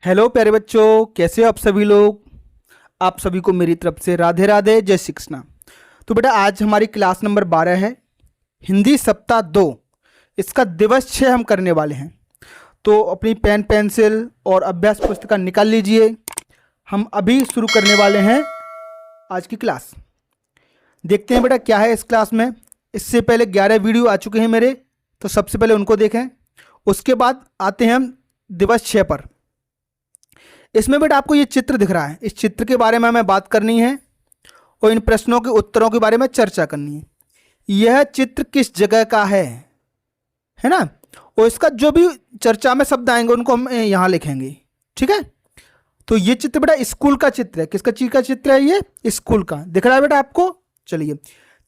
Hello प्यारे बच्चों, कैसे हो आप सभी लोग। आप सभी को मेरी तरफ से राधे राधे, जय श्री कृष्णा। तो बेटा आज हमारी क्लास नंबर 12 है, हिंदी सप्ताह 2। इसका दिवस 6 हम करने वाले हैं। तो अपनी पेन पेंसिल और अभ्यास पुस्तिका निकाल लीजिए। हम अभी शुरू करने वाले हैं आज की क्लास। देखते हैं बेटा क्या है इस क्लास में। इससे पहले 11 वीडियो आ चुके हैं मेरे, तो सबसे पहले उनको देखें। उसके बाद आते हैं हम दिवस 6 पर। इसमें बेटा आपको ये चित्र दिख रहा है, इस चित्र के बारे में हमें बात करनी है और इन प्रश्नों के उत्तरों के बारे में चर्चा करनी है। यह चित्र किस जगह का है ना। और इसका जो भी चर्चा में शब्द आएंगे उनको हम यहाँ लिखेंगे, ठीक है। तो ये चित्र बेटा स्कूल का चित्र है। किसका चीज का चित्र है? ये स्कूल का दिख रहा है बेटा आपको। चलिए,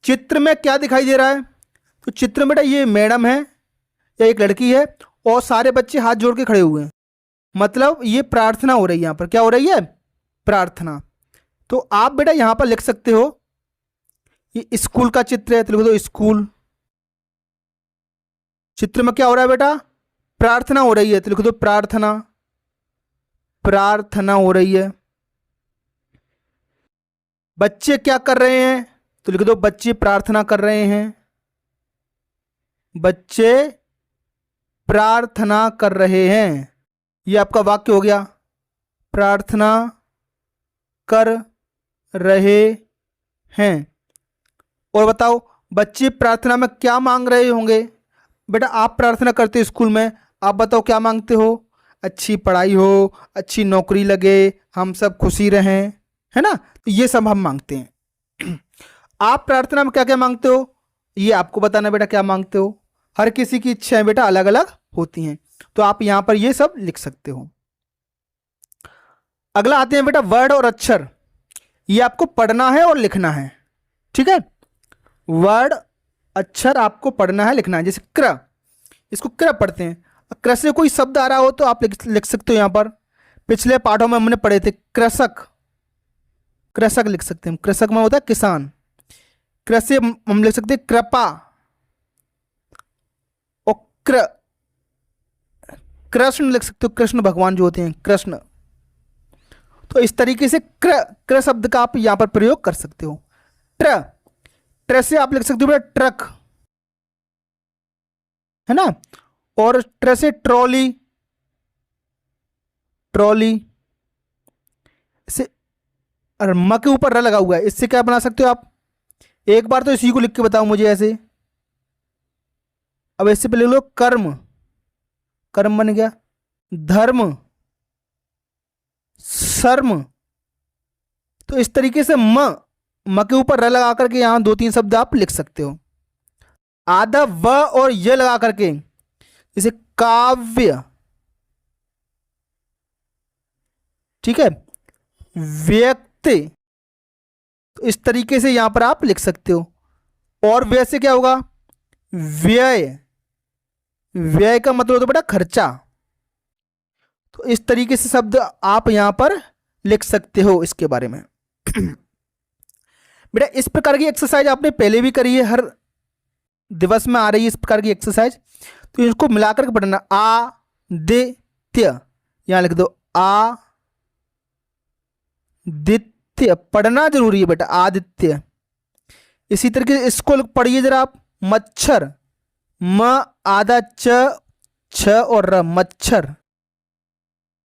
चित्र में क्या दिखाई दे रहा है? तो चित्र में बेटा ये मैडम है या एक लड़की है और सारे बच्चे हाथ जोड़ के खड़े हुए हैं। मतलब ये प्रार्थना हो रही है। यहाँ पर क्या हो रही है? प्रार्थना। तो आप बेटा यहाँ पर लिख सकते हो, ये स्कूल का चित्र है तो लिख दो स्कूल। चित्र में क्या हो रहा है बेटा? प्रार्थना हो रही है तो लिख दो प्रार्थना। प्रार्थना हो रही है। बच्चे क्या कर रहे हैं? तो लिख दो बच्चे प्रार्थना कर रहे हैं। बच्चे प्रार्थना कर रहे हैं। ये आपका वाक्य हो गया, प्रार्थना कर रहे हैं। और बताओ बच्चे प्रार्थना में क्या मांग रहे होंगे? बेटा आप प्रार्थना करते हो स्कूल में, आप बताओ क्या मांगते हो? अच्छी पढ़ाई हो, अच्छी नौकरी लगे, हम सब खुशी रहें, है ना। तो ये सब हम मांगते हैं। आप प्रार्थना में क्या क्या मांगते हो ये आपको बताना बेटा, क्या मांगते हो। हर किसी की इच्छाएं बेटा अलग अलग होती हैं, तो आप यहां पर ये सब लिख सकते हो। अगला आते हैं बेटा वर्ड और अक्षर। ये आपको पढ़ना है और लिखना है, ठीक है। वर्ड अक्षर आपको पढ़ना है लिखना है। जैसे क्र, इसको क्र पढ़ते हैं। क्र से कोई शब्द आ रहा हो तो आप लिख सकते हो। यहां पर पिछले पाठों में हमने पढ़े थे कृषक, कृषक लिख सकते हैं। कृषक में होता है किसान। क्र से हम लिख सकते हैं कृपा और कृष्ण लिख सकते हो। कृष्ण भगवान जो होते हैं, कृष्ण। तो इस तरीके से क्र शब्द का आप यहां पर प्रयोग कर सकते हो। ट्र से आप लिख सकते हो बेटा ट्रक, है ना। और ट्र से ट्रॉली, ट्रॉली। इसे म के ऊपर र लगा हुआ है, इससे क्या बना सकते हो आप? एक बार तो इसी को लिख के बताओ मुझे ऐसे। अब इससे पहले लो कर्म, कर्म बन गया। धर्म, शर्म। तो इस तरीके से म के ऊपर र लगा करके यहां 2-3 शब्द आप लिख सकते हो। आधा व और ये लगा करके जैसे काव्य, ठीक है। व्यक्ति, तो इस तरीके से यहां पर आप लिख सकते हो। और व्यय से क्या होगा? व्यय, व्यय का मतलब होता है बेटा खर्चा। तो इस तरीके से शब्द आप यहां पर लिख सकते हो इसके बारे में। बेटा इस प्रकार की एक्सरसाइज आपने पहले भी करी है, हर दिवस में आ रही है इस प्रकार की एक्सरसाइज। तो इसको मिलाकर के पढ़ना। आ दे त्य, यहां लिख दो आ दित्य। पढ़ना जरूरी है बेटा, आदित्य। इसी तरीके से इसको पढ़िए जरा आप। मच्छर, म आधा च छ और र, मच्छर।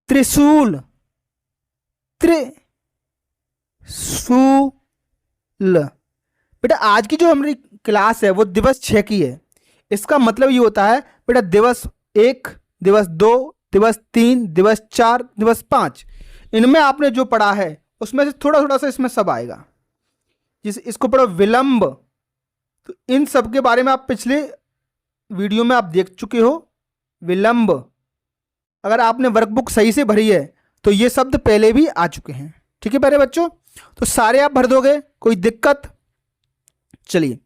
त्रिशूल, त्रिशूल। बेटा आज की जो हमारी क्लास है वो दिवस 6 की है। इसका मतलब ये होता है बेटा दिवस 1, दिवस 2, दिवस 3, दिवस 4, दिवस 5, इनमें आपने जो पढ़ा है उसमें से थोड़ा थोड़ा सा इसमें सब आएगा। जैसे इसको पढ़ो विलंब, तो इन सब के बारे में आप पिछले वीडियो में आप देख चुके हो। विलंब, अगर आपने वर्कबुक सही से भरी है तो ये शब्द पहले भी आ चुके हैं, ठीक है प्यारे बच्चों। तो सारे आप भर दोगे, कोई दिक्कत? चलिए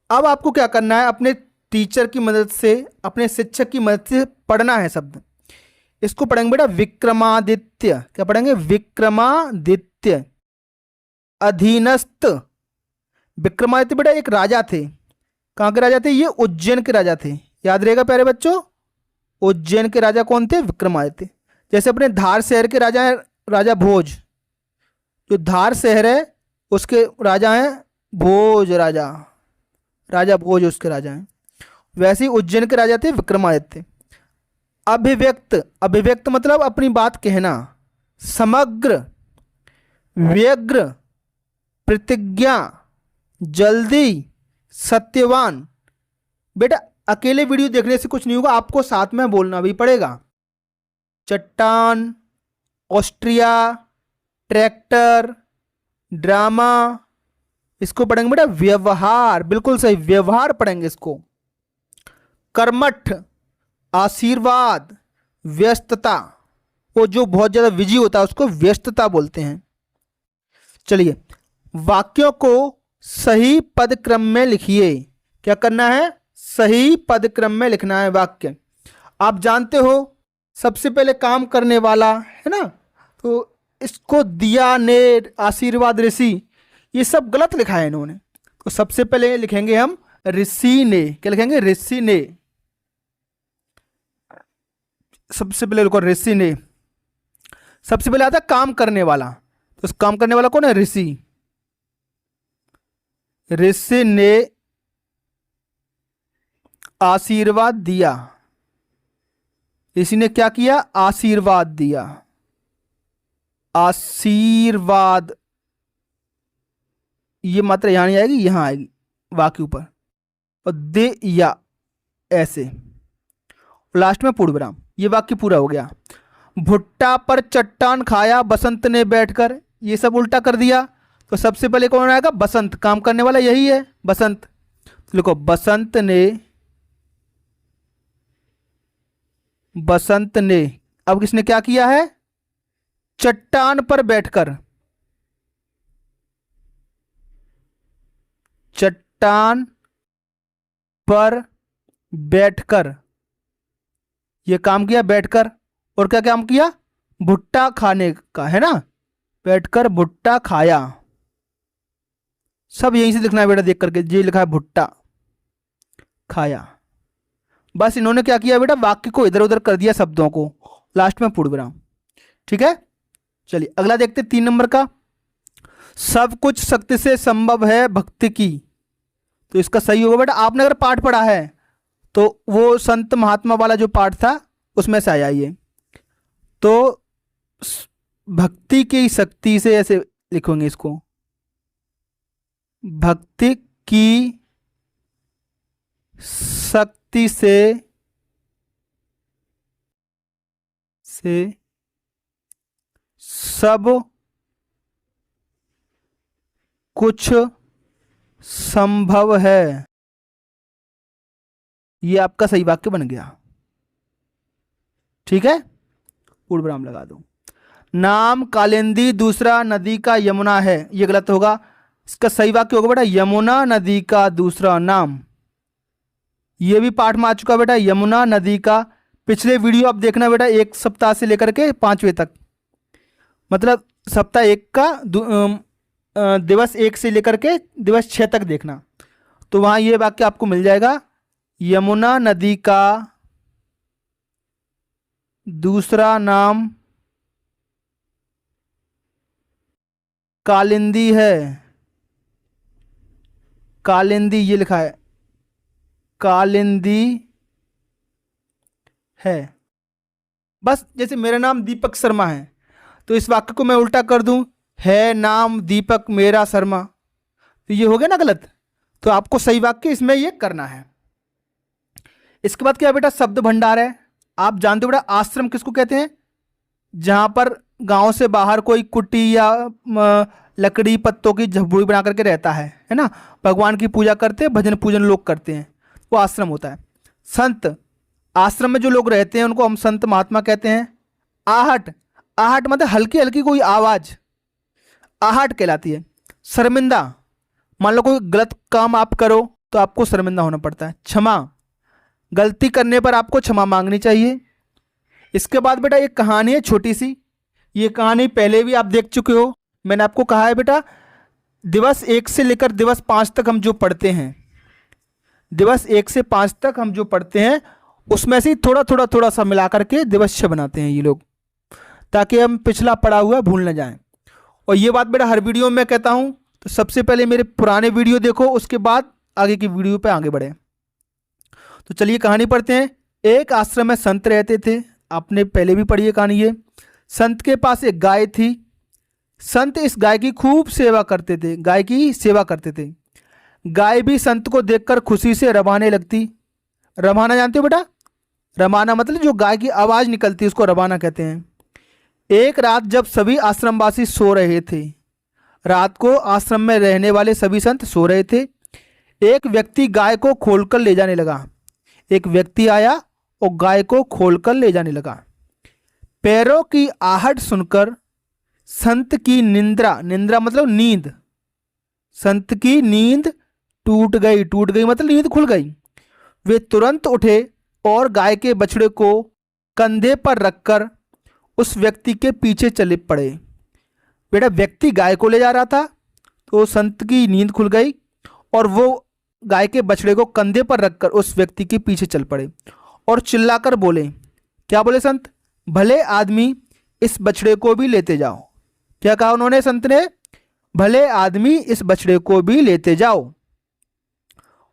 अब आपको क्या करना है, अपने टीचर की मदद से, अपने शिक्षक की मदद से पढ़ना है शब्द। इसको पढ़ेंगे बेटा विक्रमादित्य। क्या पढ़ेंगे? विक्रमादित्य। अधीनस्थ, विक्रमादित्य बेटा एक राजा थे। कहाँ के राजा थे? ये उज्जैन के राजा थे। याद रहेगा प्यारे बच्चों, उज्जैन के राजा कौन थे? विक्रमादित्य। जैसे अपने धार शहर के राजा हैं राजा भोज, जो धार शहर है उसके राजा हैं भोज राजा, राजा भोज उसके राजा हैं। वैसे ही उज्जैन के राजा थे विक्रमादित्य। अभिव्यक्त, अभिव्यक्त मतलब अपनी बात कहना। समग्र, व्यग्र, प्रतिज्ञा, जल्दी, सत्यवान। बेटा अकेले वीडियो देखने से कुछ नहीं होगा, आपको साथ में बोलना भी पड़ेगा। चट्टान, ऑस्ट्रिया, ट्रैक्टर, ड्रामा, इसको पढ़ेंगे बेटा व्यवहार, बिल्कुल सही, व्यवहार पढ़ेंगे इसको। कर्मठ, आशीर्वाद, व्यस्तता, वो जो बहुत ज़्यादा बिजी होता है उसको व्यस्तता बोलते हैं। चलिए, वाक्यों को सही पद क्रम में लिखिए। क्या करना है? सही पद क्रम में लिखना है वाक्य। आप जानते हो सबसे पहले काम करने वाला है ना, तो इसको दिया, ने, आशीर्वाद, ऋषि, ये सब गलत लिखा है इन्होंने। तो सबसे पहले लिखेंगे हम ऋषि ने। क्या लिखेंगे? ऋषि ने। सबसे पहले लिखो ऋषि ने। सबसे पहले आता है काम करने वाला, तो काम करने वाला कौन है? ऋषि। ऋषि ने आशीर्वाद दिया। ऋषि ने क्या किया? आशीर्वाद दिया। आशीर्वाद, ये मात्रा यहां नहीं आएगी, यहां आएगी वाक्य ऊपर, और दे या ऐसे, लास्ट में पूर्ण विराम। ये वाक्य पूरा हो गया। भुट्टा पर चट्टान खाया बसंत ने बैठकर, ये सब उल्टा कर दिया। तो सबसे पहले कौन आएगा? बसंत। काम करने वाला यही है, बसंत। तो लिखो बसंत ने, बसंत ने। अब किसने क्या किया है? चट्टान पर बैठकर, चट्टान पर बैठकर ये काम किया, बैठकर। और क्या काम किया? भुट्टा खाने का, है ना, बैठकर भुट्टा खाया। सब यहीं से लिखना है बेटा, देख करके, ये लिखा है भुट्टा खाया। बस इन्होंने क्या किया बेटा? वाक्य को इधर उधर कर दिया, शब्दों को, लास्ट में पूर्ण विराम। ठीक है, चलिए अगला देखते 3 नंबर का। सब कुछ शक्ति से संभव है भक्ति की। तो इसका सही होगा बेटा, आपने अगर पाठ पढ़ा है तो वो संत महात्मा वाला जो पाठ था उसमें से आया ये। तो भक्ति की शक्ति से, ऐसे लिखेंगे इसको, भक्ति की शक्ति से सब कुछ संभव है। ये आपका सही वाक्य बन गया। ठीक है, पूर्ण विराम लगा दो। नाम कालिंदी, दूसरा नदी का यमुना है, ये गलत होगा। इसका सही वाक्य होगा बेटा यमुना नदी का दूसरा नाम। ये भी पाठ में आ चुका बेटा, यमुना नदी का। पिछले वीडियो आप देखना बेटा, 1 सप्ताह से लेकर के 5वें तक, मतलब सप्ताह 1 का दिवस 1 से लेकर के दिवस 6 तक देखना, तो वहाँ ये वाक्य आपको मिल जाएगा। यमुना नदी का दूसरा नाम कालिंदी है। कालिंदी, ये लिखा है कालिंदी है। बस जैसे मेरा नाम दीपक शर्मा है, तो इस वाक्य को मैं उल्टा कर दूं, है नाम दीपक मेरा शर्मा, तो ये हो गया ना गलत। तो आपको सही वाक्य इसमें ये करना है। इसके बाद क्या बेटा? शब्द भंडार है। आप जानते हो बेटा आश्रम किसको कहते हैं? जहां पर गांव से बाहर कोई कुटी या लकड़ी पत्तों की झोपड़ी बना करके रहता है ना, भगवान की पूजा करते हैं, भजन पूजन लोग करते हैं, वो आश्रम होता है। संत, आश्रम में जो लोग रहते हैं उनको हम संत महात्मा कहते हैं। आहट, आहट मतलब हल्की हल्की कोई आवाज, आहट कहलाती है। शर्मिंदा, मान लो कोई गलत काम आप करो तो आपको शर्मिंदा होना पड़ता है। क्षमा, गलती करने पर आपको क्षमा मांगनी चाहिए। इसके बाद बेटा एक कहानी है छोटी सी, ये कहानी पहले भी आप देख चुके हो। मैंने आपको कहा है बेटा दिवस 1 से लेकर दिवस 5 तक हम जो पढ़ते हैं, दिवस 1 से 5 तक हम जो पढ़ते हैं उसमें से थोड़ा थोड़ा सा मिला करके दिवस 6 बनाते हैं ये लोग। ताकि हम पिछला पढ़ा हुआ भूल न जाएं। और ये बात बेटा हर वीडियो में मैं कहता हूँ, तो सबसे पहले मेरे पुराने वीडियो देखो, उसके बाद आगे की वीडियो पे आगे बढ़े। तो चलिए कहानी पढ़ते हैं। एक आश्रम में संत रहते थे। आपने पहले भी पढ़ी है कहानी ये। संत के पास एक गाय थी। संत इस गाय की खूब सेवा करते थे, गाय की सेवा करते थे। गाय भी संत को देखकर खुशी से रवाने लगती। रवाना जानते हो बेटा? रवाना मतलब जो गाय की आवाज़ निकलती है उसको रवाना कहते हैं। एक रात जब सभी आश्रमवासी सो रहे थे, रात को आश्रम में रहने वाले सभी संत सो रहे थे, एक व्यक्ति गाय को खोलकर ले जाने लगा। एक व्यक्ति आया और गाय को खोलकर ले जाने लगा। पैरों की आहट सुनकर संत की निंद्रा, निंद्रा मतलब नींद, संत की नींद टूट गई। टूट गई मतलब नींद खुल गई। वे तुरंत उठे और गाय के बछड़े को कंधे पर रखकर उस व्यक्ति के पीछे चले पड़े। बेटा व्यक्ति गाय को ले जा रहा था, तो संत की नींद खुल गई और वो गाय के बछड़े को कंधे पर रखकर उस व्यक्ति के पीछे चल पड़े और चिल्लाकर बोले। क्या बोले संत? भले आदमी इस बछड़े को भी लेते जाओ। क्या कहा उन्होंने संत ने? भले आदमी इस बछड़े को भी लेते जाओ।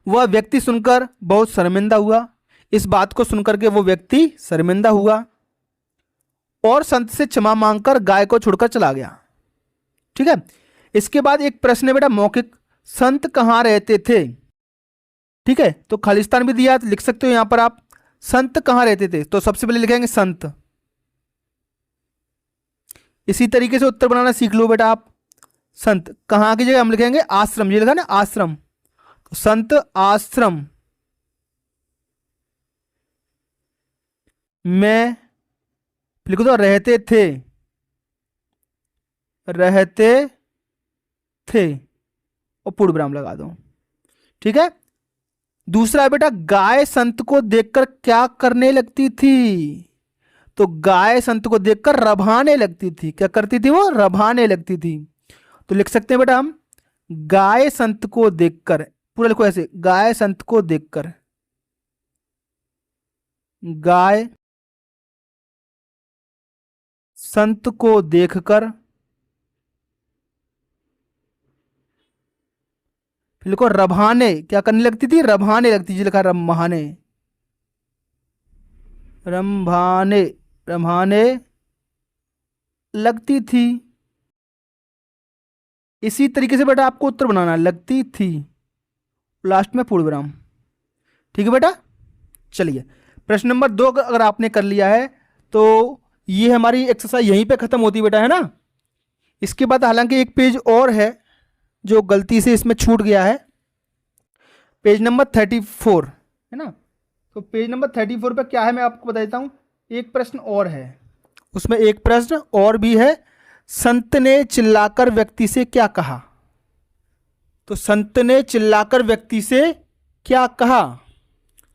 वह व्यक्ति सुनकर बहुत शर्मिंदा हुआ। इस बात को सुनकर के वो व्यक्ति शर्मिंदा हुआ और संत से क्षमा मांगकर गाय को छोड़कर चला गया। ठीक है। इसके बाद एक प्रश्न है बेटा मौखिक, संत कहाँ रहते थे? ठीक है, तो खालिस्तान भी दिया, तो लिख सकते हो यहां पर आप संत कहाँ रहते थे। तो सबसे पहले लिखेंगे संत। इसी तरीके से उत्तर बनाना सीख लो बेटा आप। संत कहाँ की जगह हम लिखेंगे आश्रम, ये लिखा ना आश्रम, तो संत आश्रम में लिखो तो रहते थे, रहते थे और पूर्ण विराम लगा दो। ठीक है। दूसरा बेटा गाय संत को देखकर क्या करने लगती थी? तो गाय संत को देखकर रभाने लगती थी। क्या करती थी वो? रभाने लगती थी। तो लिख सकते हैं बेटा हम गाय संत को देखकर, पूरा लिखो ऐसे, गाय संत को देखकर, गाय संत को देखकर, फिर लिखो रभाने, क्या करने लगती थी? रभाने लगती थी। लिखा रम्भाने, रंभाने, रम्भाने लगती थी। इसी तरीके से बेटा आपको उत्तर बनाना, लगती थी, लास्ट में पूर्ण विराम। ठीक है बेटा। चलिए प्रश्न नंबर 2 अगर आपने कर लिया है तो ये हमारी एक्सरसाइज यहीं पे खत्म होती बेटा, है ना। इसके बाद हालांकि एक पेज और है जो गलती से इसमें छूट गया है, पेज नंबर 34 है ना। तो पेज नंबर 34 पे क्या है मैं आपको बता देता हूँ। एक प्रश्न और है, उसमें एक प्रश्न और भी है। संत ने चिल्लाकर व्यक्ति से क्या कहा? तो संत ने चिल्लाकर व्यक्ति से क्या कहा?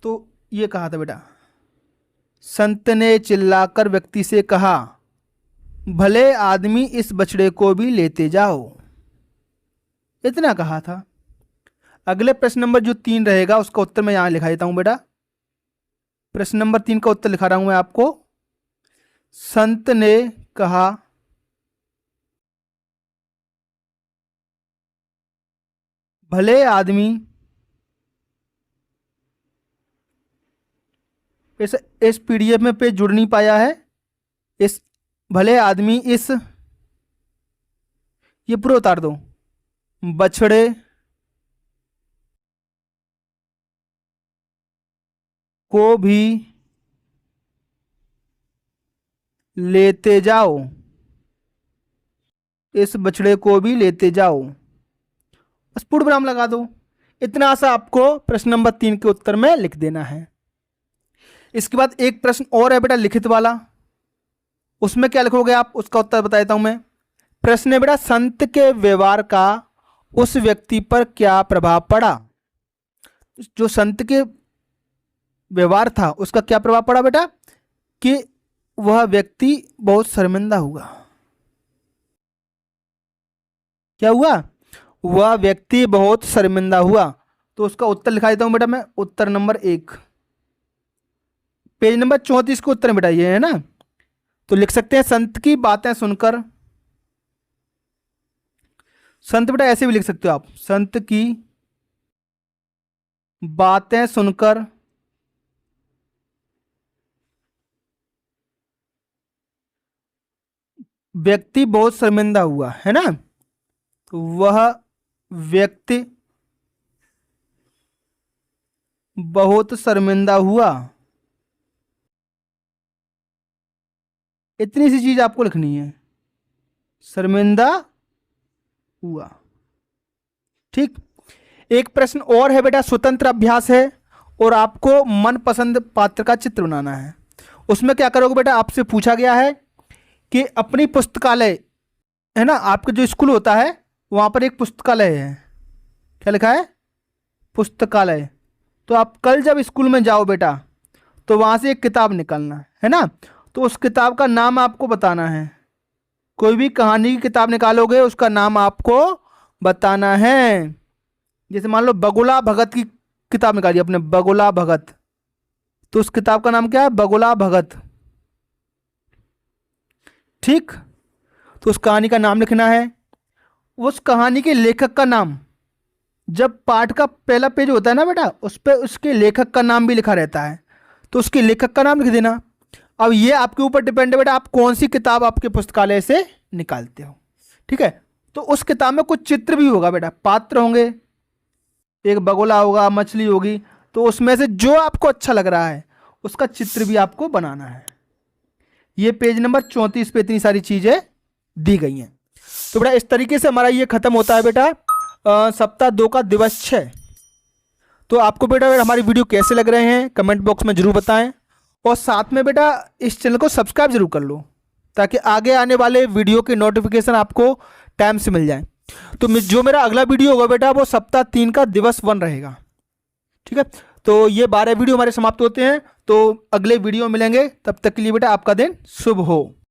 तो ये कहा था बेटा, संत ने चिल्लाकर व्यक्ति से कहा, भले आदमी इस बछड़े को भी लेते जाओ। इतना कहा था। अगले प्रश्न नंबर जो 3 रहेगा उसका उत्तर मैं यहां लिखा देता हूं बेटा। प्रश्न नंबर 3 का उत्तर लिखा रहा हूं मैं आपको। संत ने कहा, भले आदमी इस पीडीएफ में पेज जुड़ नहीं पाया है, इस भले आदमी इस, ये पूरा उतार दो, बछड़े को भी लेते जाओ, इस बछड़े को भी लेते जाओ, बस पूर्ण विराम लगा दो। इतना सा आपको प्रश्न नंबर 3 के उत्तर में लिख देना है। इसके बाद एक प्रश्न और है बेटा लिखित वाला, उसमें क्या लिखोगे आप, उसका उत्तर बता देता हूं मैं। प्रश्न है बेटा, संत के व्यवहार का उस व्यक्ति पर क्या प्रभाव पड़ा? जो संत के व्यवहार था उसका क्या प्रभाव पड़ा बेटा? कि वह व्यक्ति बहुत शर्मिंदा हुआ। क्या हुआ? वह व्यक्ति बहुत शर्मिंदा हुआ। तो उसका उत्तर लिखा देता हूं बेटा मैं, उत्तर नंबर 1, पेज नंबर 34 को उत्तर में बेटा ये है ना। तो लिख सकते हैं संत की बातें सुनकर। संत बेटा ऐसे भी लिख सकते हो आप, संत की बातें सुनकर व्यक्ति बहुत शर्मिंदा हुआ, है ना। तो वह व्यक्ति बहुत शर्मिंदा हुआ। इतनी सी चीज आपको लिखनी है, शर्मिंदा हुआ। ठीक। एक प्रश्न और है बेटा, स्वतंत्र अभ्यास है और आपको मनपसंद पात्र का चित्र बनाना है। उसमें क्या करोगे बेटा, आपसे पूछा गया है कि अपनी पुस्तकालय, है ना, आपका जो स्कूल होता है वहां पर एक पुस्तकालय है। क्या लिखा है? पुस्तकालय। तो आप कल जब स्कूल में जाओ बेटा तो वहां से एक किताब निकालना है ना। तो उस किताब का नाम आपको बताना है। कोई भी कहानी की किताब निकालोगे उसका नाम आपको बताना है। जैसे मान लो बगुला भगत की किताब निकाली अपने, बगुला भगत, तो उस किताब का नाम क्या है? बगुला भगत। ठीक। तो उस कहानी का नाम लिखना है, उस कहानी के लेखक का नाम। जब पाठ का पहला पेज होता है ना बेटा, उस पर उसके लेखक का नाम भी लिखा रहता है, तो उसके लेखक का नाम लिख देना। अब ये आपके ऊपर डिपेंड है बेटा, आप कौन सी किताब आपके पुस्तकालय से निकालते हो। ठीक है। तो उस किताब में कुछ चित्र भी होगा बेटा, पात्र होंगे, एक बगुला होगा, मछली होगी, तो उसमें से जो आपको अच्छा लग रहा है उसका चित्र भी आपको बनाना है। ये पेज नंबर 34 पे इतनी सारी चीजें दी गई हैं। तो बेटा इस तरीके से हमारा ये खत्म होता है बेटा सप्ताह 2 का दिवस 6। तो आपको बेटा हमारी वीडियो कैसे लग रहे हैं कमेंट बॉक्स में जरूर बताएं, और साथ में बेटा इस चैनल को सब्सक्राइब जरूर कर लो ताकि आगे आने वाले वीडियो के नोटिफिकेशन आपको टाइम से मिल जाए। तो जो मेरा अगला वीडियो होगा बेटा वो सप्ताह 3 का दिवस 1 रहेगा। ठीक है। तो ये 12 वीडियो हमारे समाप्त होते हैं, तो अगले वीडियो मिलेंगे, तब तक के लिए बेटा आपका दिन शुभ हो।